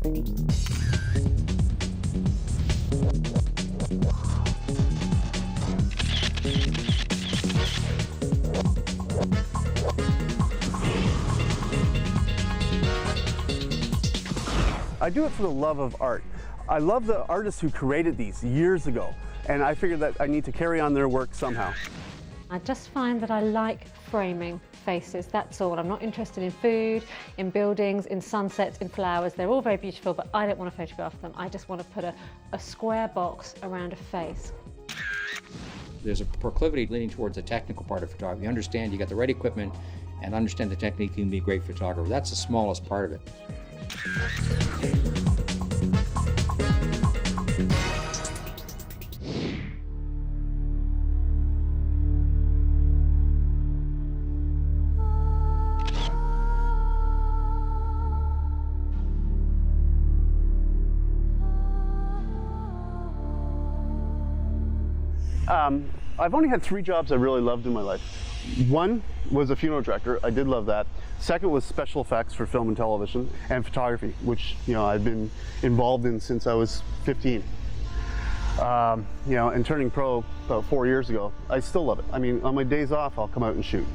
I do it for the love of art. I love the artists who created these years ago, and I figured that I need to carry on their work somehow. I just find that I like framing faces, that's all. I'm not interested in food, in buildings, in sunsets, in flowers. They're all very beautiful, but I don't want to photograph them. I just want to put a square box around a face. There's a proclivity leaning towards the technical part of photography. You understand you got the right equipment and understand the technique, you can be a great photographer. That's the smallest part of it. I've only had 3 jobs I really loved in my life. One was a funeral director. I did love that. Second was special effects for film and television, and photography, which I've been involved in since I was 15. And turning pro about 4 years ago, I still love it. I mean, on my days off, I'll come out and shoot.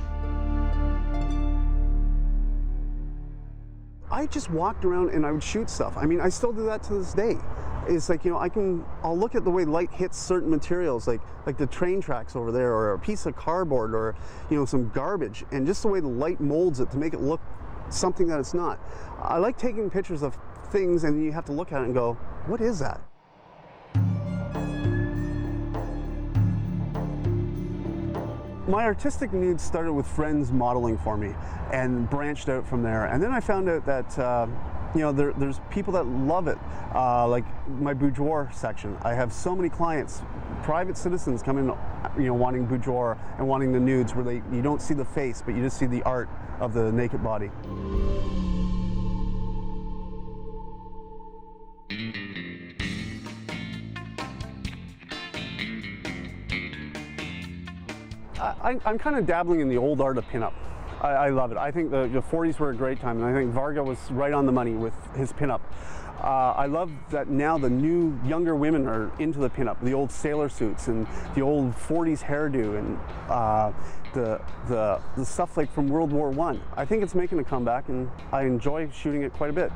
I just walked around and I would shoot stuff. I mean, I still do that to this day. It's like, I'll look at the way light hits certain materials, like the train tracks over there, or a piece of cardboard, or, some garbage, and just the way the light molds it to make it look something that it's not. I like taking pictures of things and you have to look at it and go, what is that? My artistic needs started with friends modeling for me and branched out from there. And then I found out that there's people that love it, like my boudoir section. I have so many clients, private citizens come in, wanting boudoir and wanting the nudes where you don't see the face, but you just see the art of the naked body. I'm kind of dabbling in the old art of pinup. I love it. I think the 40s were a great time, and I think Varga was right on the money with his pinup. I love that now the new younger women are into the pinup, the old sailor suits and the old 40s hairdo and the stuff like from World War I. I think it's making a comeback, and I enjoy shooting it quite a bit.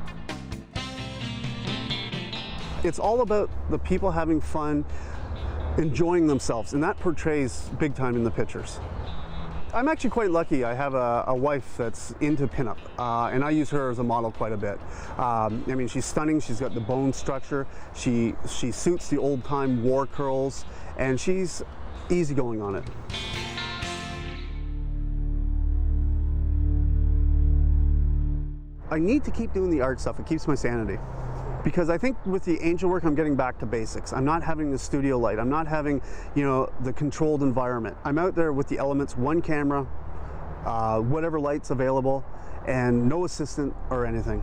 It's all about the people having fun, enjoying themselves, and that portrays big time in the pictures. I'm actually quite lucky. I have a wife that's into pinup, and I use her as a model quite a bit. I mean, she's stunning. She's got the bone structure. She suits the old-time war curls, and she's easygoing on it. I need to keep doing the art stuff. It keeps my sanity. Because I think with the angel work, I'm getting back to basics. I'm not having the studio light. I'm not having, the controlled environment. I'm out there with the elements, one camera, whatever light's available, and no assistant or anything.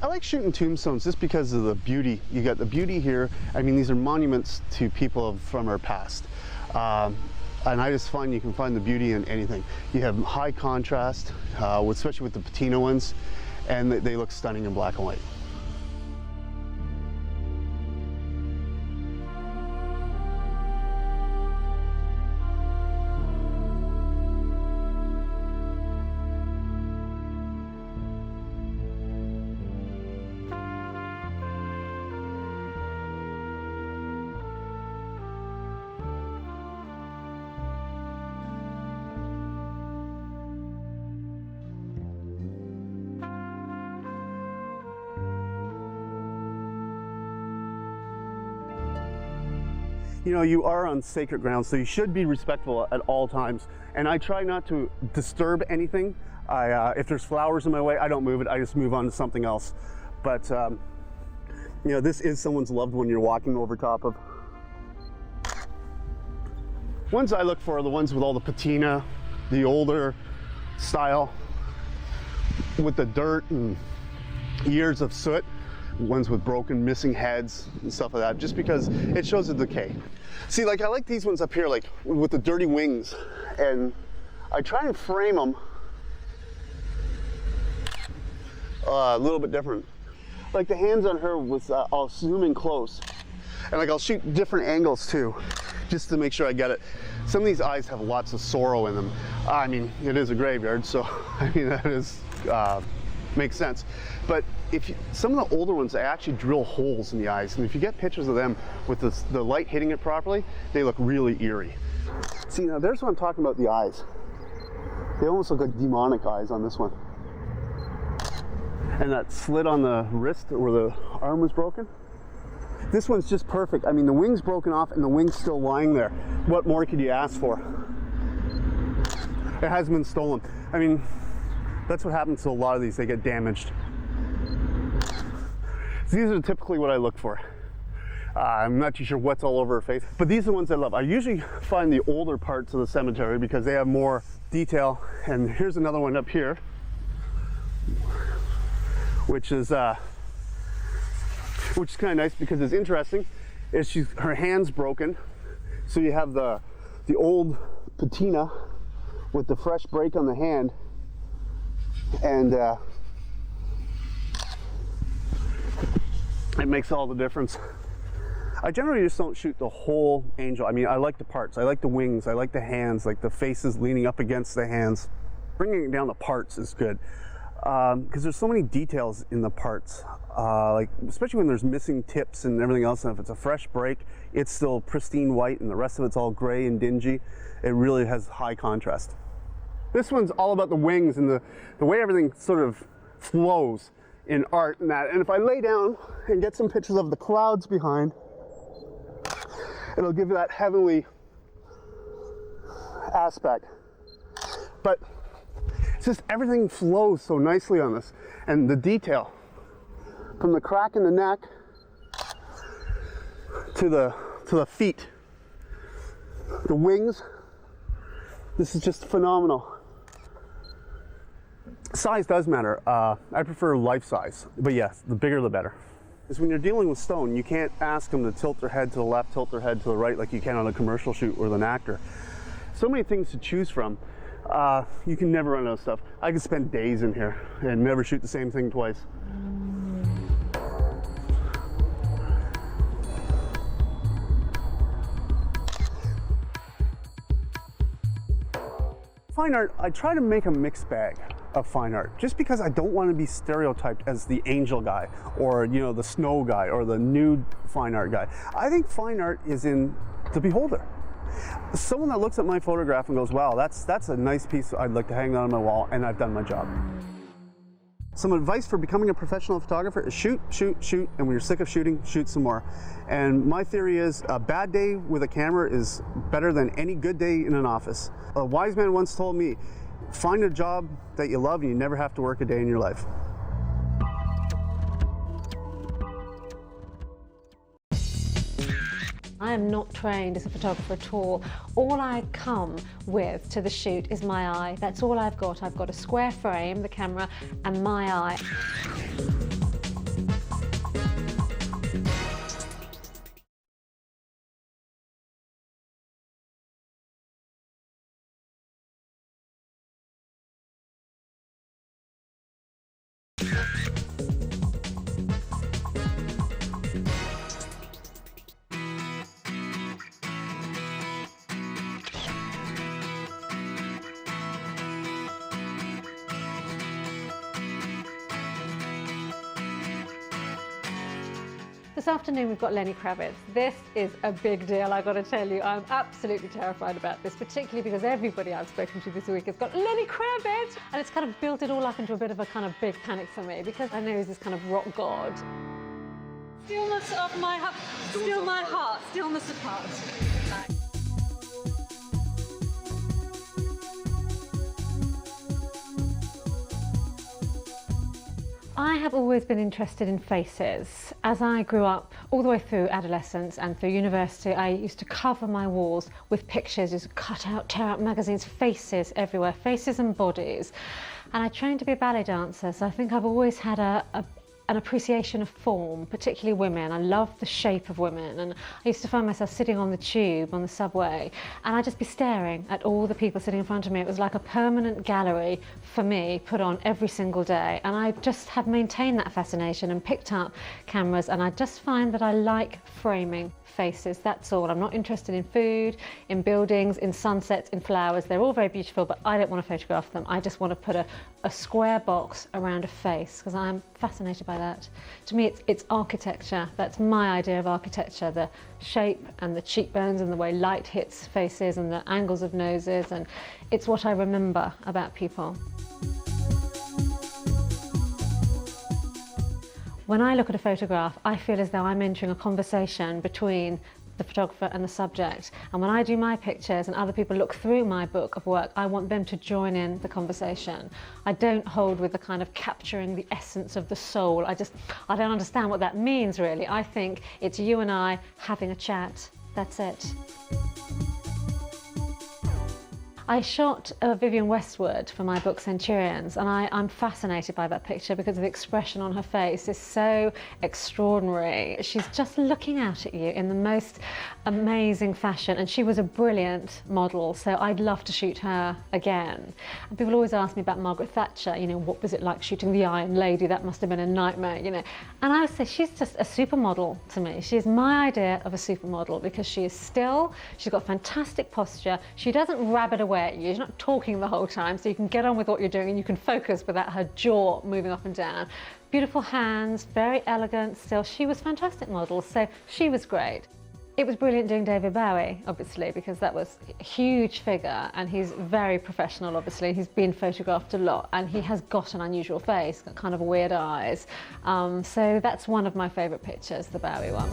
I like shooting tombstones just because of the beauty. You got the beauty here. I mean, these are monuments to people from our past. And I just find you can find the beauty in anything. You have high contrast, especially with the patina ones, and they look stunning in black and white. You are on sacred ground, so you should be respectful at all times. And I try not to disturb anything. If there's flowers in my way, I don't move it. I just move on to something else. But, this is someone's loved one you're walking over top of. Ones I look for are the ones with all the patina, the older style, with the dirt and years of soot. Ones with broken, missing heads and stuff like that, just because it shows the decay. See, I like these ones up here, with the dirty wings, and I try and frame them a little bit different. Like the hands on her was, I'll zoom in close. And like I'll shoot different angles too, just to make sure I get it. Some of these eyes have lots of sorrow in them. I mean, it is a graveyard, so I mean, that is, makes sense. But some of the older ones, they actually drill holes in the eyes. And if you get pictures of them with the light hitting it properly, they look really eerie. See, now there's what I'm talking about, the eyes. They almost look like demonic eyes on this one. And that slit on the wrist where the arm was broken. This one's just perfect. I mean, the wing's broken off and the wing's still lying there. What more could you ask for? It hasn't been stolen. I mean, that's what happens to a lot of these. They get damaged. So these are typically what I look for. I'm not too sure what's all over her face, but these are the ones I love. I usually find the older parts of the cemetery because they have more detail. And here's another one up here, which is kind of nice because it's interesting. Is her hand's broken, so you have the old patina with the fresh break on the hand, and it makes all the difference. I generally just don't shoot the whole angel. I mean, I like the parts. I like the wings. I like the hands, like the faces leaning up against the hands. Bringing it down to parts is good because there's so many details in the parts. Like especially when there's missing tips and everything else. And if it's a fresh break, it's still pristine white, and the rest of it's all gray and dingy. It really has high contrast. This one's all about the wings and the way everything sort of flows in art and that. And if I lay down and get some pictures of the clouds behind, it'll give you that heavenly aspect. But it's just everything flows so nicely on this, and the detail from the crack in the neck to the feet, the wings. This is just phenomenal. Size does matter. I prefer life size, but yes, the bigger the better. Is when you're dealing with stone, you can't ask them to tilt their head to the left, tilt their head to the right like you can on a commercial shoot with an actor. So many things to choose from. You can never run out of stuff. I could spend days in here and never shoot the same thing twice. Fine art, I try to make a mixed bag of fine art, just because I don't want to be stereotyped as the angel guy, or the snow guy, or the nude fine art guy. I think fine art is in the beholder. Someone that looks at my photograph and goes, wow, that's a nice piece I'd like to hang on my wall, and I've done my job. Some advice for becoming a professional photographer is shoot, shoot, shoot, and when you're sick of shooting, shoot some more. And my theory is a bad day with a camera is better than any good day in an office. A wise man once told me, find a job that you love and you never have to work a day in your life. I am not trained as a photographer at all. All I come with to the shoot is my eye. That's all I've got. I've got a square frame, the camera, and my eye. This afternoon we've got Lenny Kravitz. This is a big deal, I've got to tell you. I'm absolutely terrified about this, particularly because everybody I've spoken to this week has got Lenny Kravitz, and it's kind of built it all up into a bit of a kind of big panic for me, because I know he's this kind of rock god. Stillness of my heart, still my heart, stillness of heart. I have always been interested in faces. As I grew up, all the way through adolescence and through university, I used to cover my walls with pictures, just cut out, tear out magazines, faces everywhere, faces and bodies. And I trained to be a ballet dancer, so I think I've always had a an appreciation of form, particularly women. I love the shape of women, and I used to find myself sitting on the tube, on the subway, and I'd just be staring at all the people sitting in front of me. It was like a permanent gallery for me, put on every single day, and I just have maintained that fascination and picked up cameras, and I just find that I like framing faces, that's all. I'm not interested in food, in buildings, in sunsets, in flowers. They're all very beautiful, but I don't want to photograph them. I just want to put a square box around a face, because I'm fascinated by that. To me, it's architecture. That's my idea of architecture, the shape and the cheekbones and the way light hits faces and the angles of noses, and it's what I remember about people. When I look at a photograph, I feel as though I'm entering a conversation between the photographer and the subject. And when I do my pictures and other people look through my book of work, I want them to join in the conversation. I don't hold with the kind of capturing the essence of the soul. I don't understand what that means, really. I think it's you and I having a chat. That's it. I shot Vivienne Westwood for my book Centurions, and I'm fascinated by that picture because the expression on her face is so extraordinary. She's just looking out at you in the most amazing fashion, and she was a brilliant model, so I'd love to shoot her again. And people always ask me about Margaret Thatcher, you know, what was it like shooting the Iron Lady? That must have been a nightmare, you know. And I would say she's just a supermodel to me. She's my idea of a supermodel because she is still, she's got fantastic posture, she doesn't rabbit away at you. She's not talking the whole time, so you can get on with what you're doing and you can focus without her jaw moving up and down. Beautiful hands, very elegant still. She was a fantastic model, so she was great. It was brilliant doing David Bowie, obviously, because that was a huge figure and he's very professional, obviously. He's been photographed a lot and he has got an unusual face, got kind of weird eyes. So that's one of my favourite pictures, the Bowie one.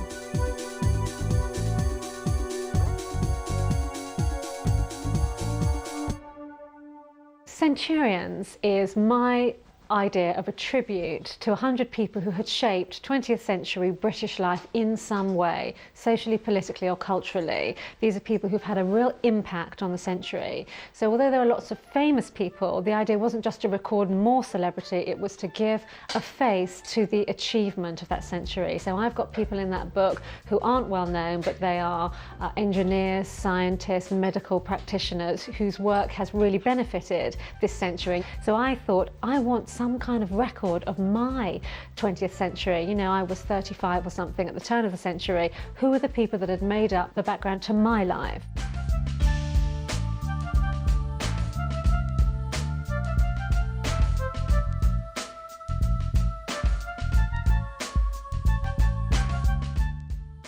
Centurions is my idea of a tribute to 100 people who had shaped 20th century British life in some way, socially, politically or culturally. These are people who've had a real impact on the century. So although there are lots of famous people, the idea wasn't just to record more celebrity, it was to give a face to the achievement of that century. So I've got people in that book who aren't well known, but they are engineers, scientists, medical practitioners whose work has really benefited this century. So I thought, I want some kind of record of my 20th century. You know, I was 35 or something at the turn of the century. Who are the people that had made up the background to my life?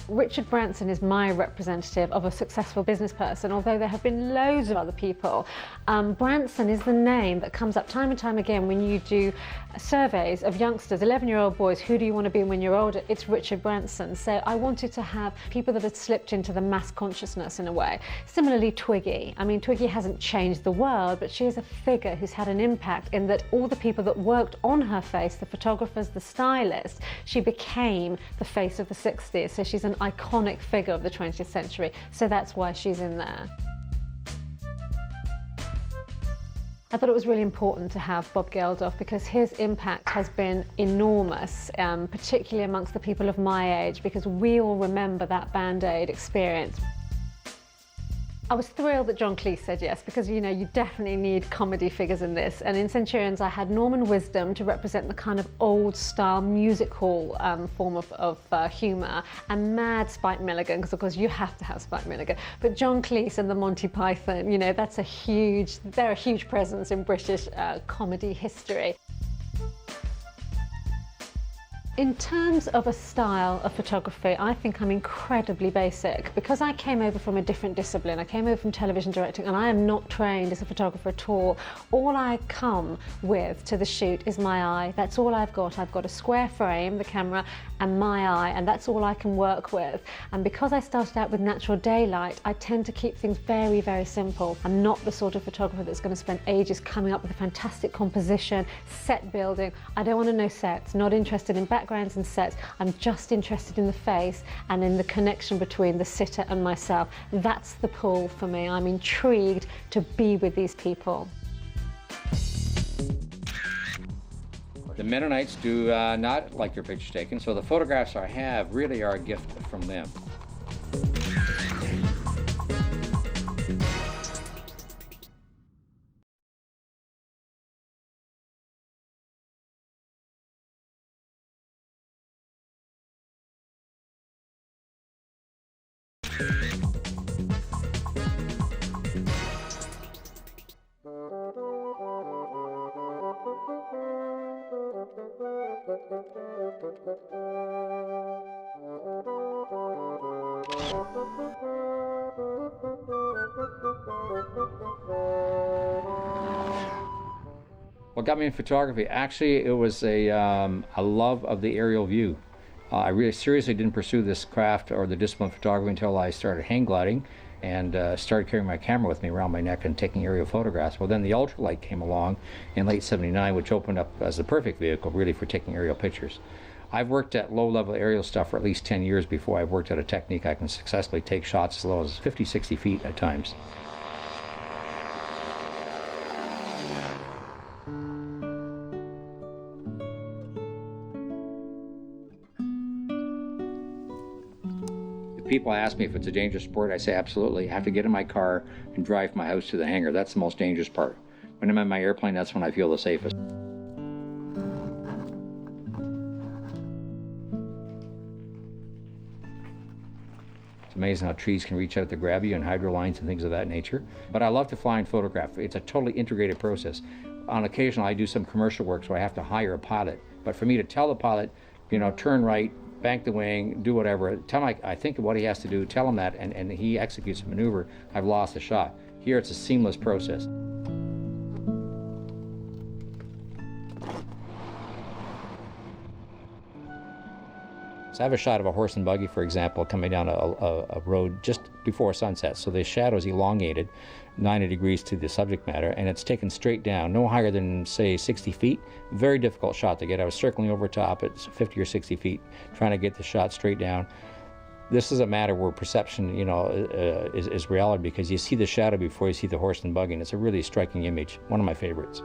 Richard Branson is my representative of a successful business person, although there have been loads of other people. Branson is the name that comes up time and time again when you do surveys of youngsters, 11-year-old boys, who do you want to be when you're older? It's Richard Branson. So I wanted to have people that had slipped into the mass consciousness in a way. Similarly, Twiggy. I mean, Twiggy hasn't changed the world, but she is a figure who's had an impact in that all the people that worked on her face, the photographers, the stylists, she became the face of the 60s. So she's an iconic figure of the 20th century. So that's why she's in there. I thought it was really important to have Bob Geldof because his impact has been enormous, particularly amongst the people of my age, because we all remember that Band-Aid experience. I was thrilled that John Cleese said yes, because you know, you definitely need comedy figures in this. And in Centurions, I had Norman Wisdom to represent the kind of old style music hall form of humour, and mad Spike Milligan, because of course you have to have Spike Milligan. But John Cleese and the Monty Python, you know, they're a huge presence in British comedy history. In terms of a style of photography, I think I'm incredibly basic. Because I came over from a different discipline, I came over from television directing, and I am not trained as a photographer at all. All I come with to the shoot is my eye. That's all I've got. I've got a square frame, the camera, and my eye, and that's all I can work with. And because I started out with natural daylight, I tend to keep things very, very simple. I'm not the sort of photographer that's going to spend ages coming up with a fantastic composition, set building. I don't want to know sets, not interested in backgrounds and sets. I'm just interested in the face and in the connection between the sitter and myself. That's the pull for me. I'm intrigued to be with these people. The Mennonites do not like their pictures taken, so the photographs I have really are a gift from them. What got me in photography? Actually, it was a love of the aerial view. I really seriously didn't pursue this craft or the discipline of photography until I started hang gliding and started carrying my camera with me around my neck and taking aerial photographs. Well, then the ultralight came along in late '79, which opened up as the perfect vehicle really for taking aerial pictures. I've worked at low-level aerial stuff for at least 10 years before I've worked at a technique I can successfully take shots as low as 50, 60 feet at times. People ask me if it's a dangerous sport. I say absolutely. I have to get in my car and drive from my house to the hangar. That's the most dangerous part. When I'm in my airplane, that's when I feel the safest. It's amazing how trees can reach out to grab you and hydro lines and things of that nature. But I love to fly and photograph. It's a totally integrated process. On occasion, I do some commercial work, so I have to hire a pilot. But for me to tell the pilot, you know, turn right, bank the wing, do whatever, tell him I think of what he has to do, tell him that, and he executes a maneuver, I've lost the shot. Here it's a seamless process. So I have a shot of a horse and buggy, for example, coming down a road just before sunset. So the shadow is elongated 90 degrees to the subject matter, and it's taken straight down, no higher than, say, 60 feet. Very difficult shot to get. I was circling over top at 50 or 60 feet, trying to get the shot straight down. This is a matter where perception, you know, is reality, because you see the shadow before you see the horse and buggy, and it's a really striking image. One of my favorites.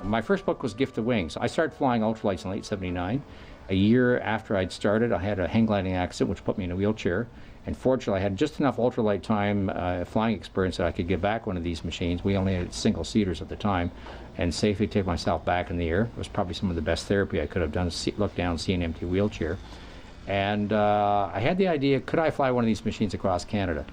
My first book was Gift of Wings. I started flying ultralights in late '79. A year after I'd started, I had a hang gliding accident which put me in a wheelchair. And fortunately, I had just enough ultralight time flying experience that I could get back one of these machines. We only had single seaters at the time, and safely take myself back in the air. It was probably some of the best therapy I could have done, look down, see an empty wheelchair. And I had the idea, could I fly one of these machines across Canada?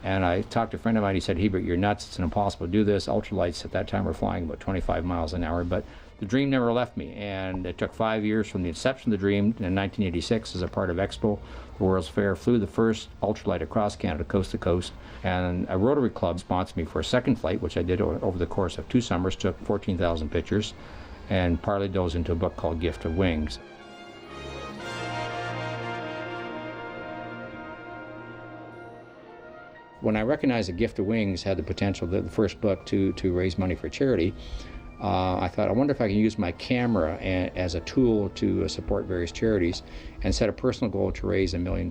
And I talked to a friend of mine. He said, "Hiebert, you're nuts. It's impossible to do this." Ultralights at that time were flying about 25 miles an hour, but the dream never left me. And it took 5 years from the inception of the dream. In 1986, as a part of Expo, the World's Fair, flew the first ultralight across Canada, coast to coast. And a Rotary Club sponsored me for a second flight, which I did over the course of 2 summers, took 14,000 pictures, and parlayed those into a book called Gift of Wings. When I recognized that Gift of Wings had the potential, the first book, to raise money for charity, I thought, I wonder if I can use my camera as a tool to support various charities, and set a personal goal to raise $1 million.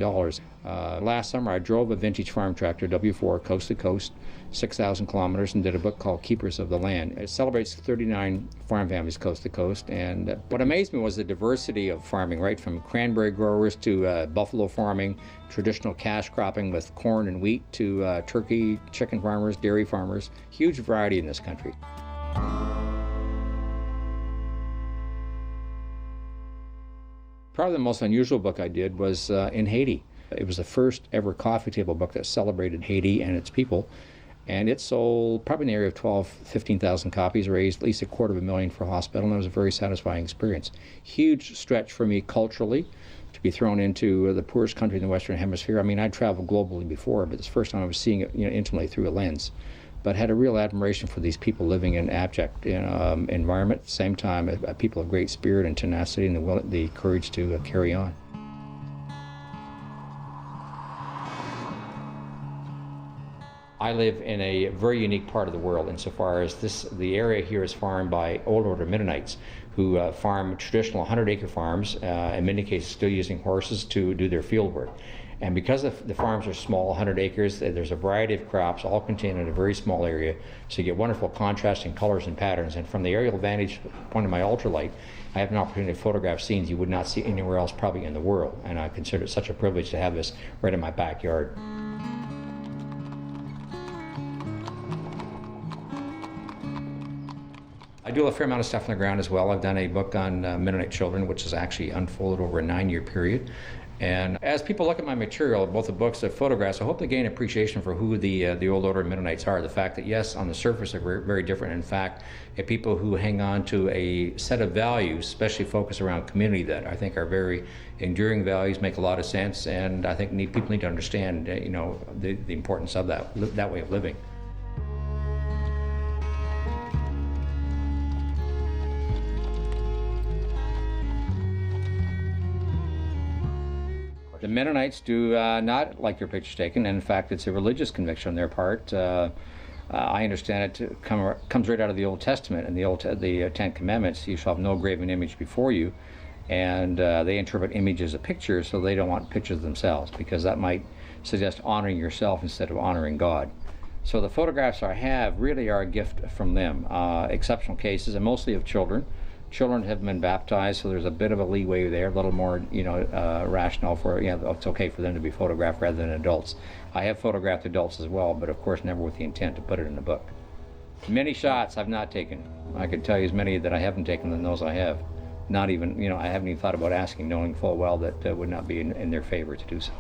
Last summer, I drove a vintage farm tractor, W4, coast to coast, 6,000 kilometers, and did a book called Keepers of the Land. It celebrates 39 farm families coast to coast, and what amazed me was the diversity of farming, right from cranberry growers to buffalo farming, traditional cash cropping with corn and wheat, to turkey, chicken farmers, dairy farmers. Huge variety in this country. Probably the most unusual book I did was in Haiti. It was the first ever coffee table book that celebrated Haiti and its people. And it sold probably in the area of 15,000 copies, raised at least $250,000 for a hospital, and it was a very satisfying experience. Huge stretch for me culturally to be thrown into the poorest country in the Western Hemisphere. I mean, I'd traveled globally before, but it's the first time I was seeing it, intimately through a lens. But had a real admiration for these people living in abject environment. At the same time, people of great spirit and tenacity and the courage to carry on. I live in a very unique part of the world insofar as the area here is farmed by Old Order Mennonites who farm traditional 100-acre farms, in many cases still using horses to do their field work. And because the farms are small, 100 acres, there's a variety of crops all contained in a very small area, so you get wonderful contrasting colors and patterns. And from the aerial vantage point of my ultralight, I have an opportunity to photograph scenes you would not see anywhere else probably in the world. And I consider it such a privilege to have this right in my backyard. I do a fair amount of stuff on the ground as well. I've done a book on Mennonite children, which is actually unfolded over a 9-year period. And as people look at my material, both the books and photographs, I hope they gain appreciation for who the Old Order Mennonites are. The fact that, yes, on the surface they're very, very different. In fact, people who hang on to a set of values, especially focused around community, that I think are very enduring values, make a lot of sense, and I think people need to understand, the importance of that way of living. The Mennonites do not like their pictures taken, and in fact it's a religious conviction on their part. I understand it comes right out of the Old Testament and the Ten Commandments. You shall have no graven image before you, and they interpret images as pictures, so they don't want pictures themselves, because that might suggest honoring yourself instead of honoring God. So the photographs I have really are a gift from them. Exceptional cases, and mostly of children. Children have been baptized, so there's a bit of a leeway there, a little more, rational for, it's okay for them to be photographed rather than adults. I have photographed adults as well, but of course never with the intent to put it in a book. Many shots I've not taken. I could tell you as many that I haven't taken than those I have. Not even, I haven't even thought about asking, knowing full well that would not be in their favor to do so.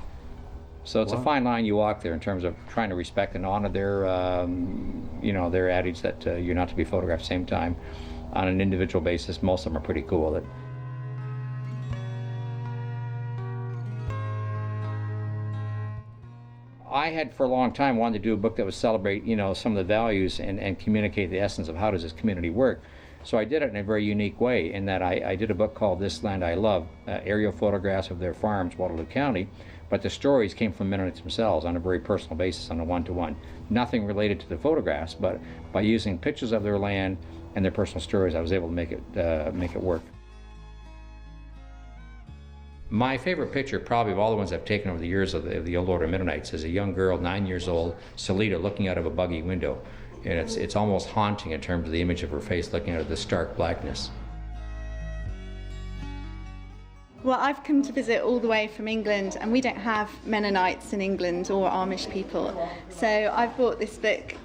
So it's a fine line you walk there in terms of trying to respect and honor their, their adage that you're not to be photographed at the same time. On an individual basis, most of them are pretty cool with it. I had for a long time wanted to do a book that would celebrate, some of the values and communicate the essence of how does this community work. So I did it in a very unique way in that I did a book called This Land I Love, aerial photographs of their farms, Waterloo County, but the stories came from Mennonites themselves on a very personal basis, on a one-to-one. Nothing related to the photographs, but by using pictures of their land and their personal stories, I was able to make it work. My favorite picture, probably of all the ones I've taken over the years of the Old Order Mennonites, is a young girl, 9 years old, Salida, looking out of a buggy window. And it's almost haunting in terms of the image of her face looking out of the stark blackness. Well, I've come to visit all the way from England, and we don't have Mennonites in England or Amish people. So I've bought this book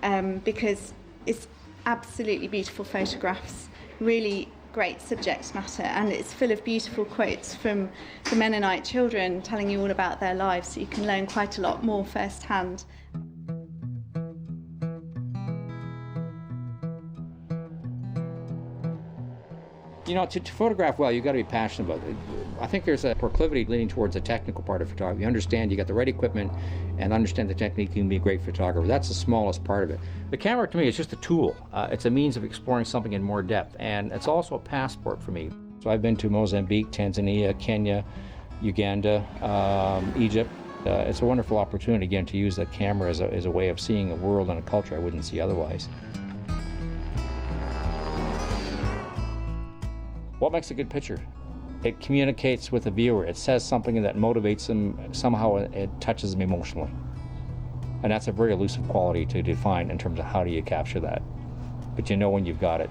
because it's absolutely beautiful photographs, really great subject matter, and it's full of beautiful quotes from the Mennonite children telling you all about their lives, so you can learn quite a lot more firsthand. To photograph well, you've got to be passionate about it. I think there's a proclivity leaning towards the technical part of photography. You understand you got the right equipment and understand the technique, you can be a great photographer. That's the smallest part of it. The camera to me is just a tool. It's a means of exploring something in more depth, and it's also a passport for me. So I've been to Mozambique, Tanzania, Kenya, Uganda, Egypt. It's a wonderful opportunity, again, to use the camera as a way of seeing a world and a culture I wouldn't see otherwise. What makes a good picture? It communicates with the viewer. It says something that motivates them. Somehow it touches them emotionally. And that's a very elusive quality to define in terms of how do you capture that. But you know when you've got it.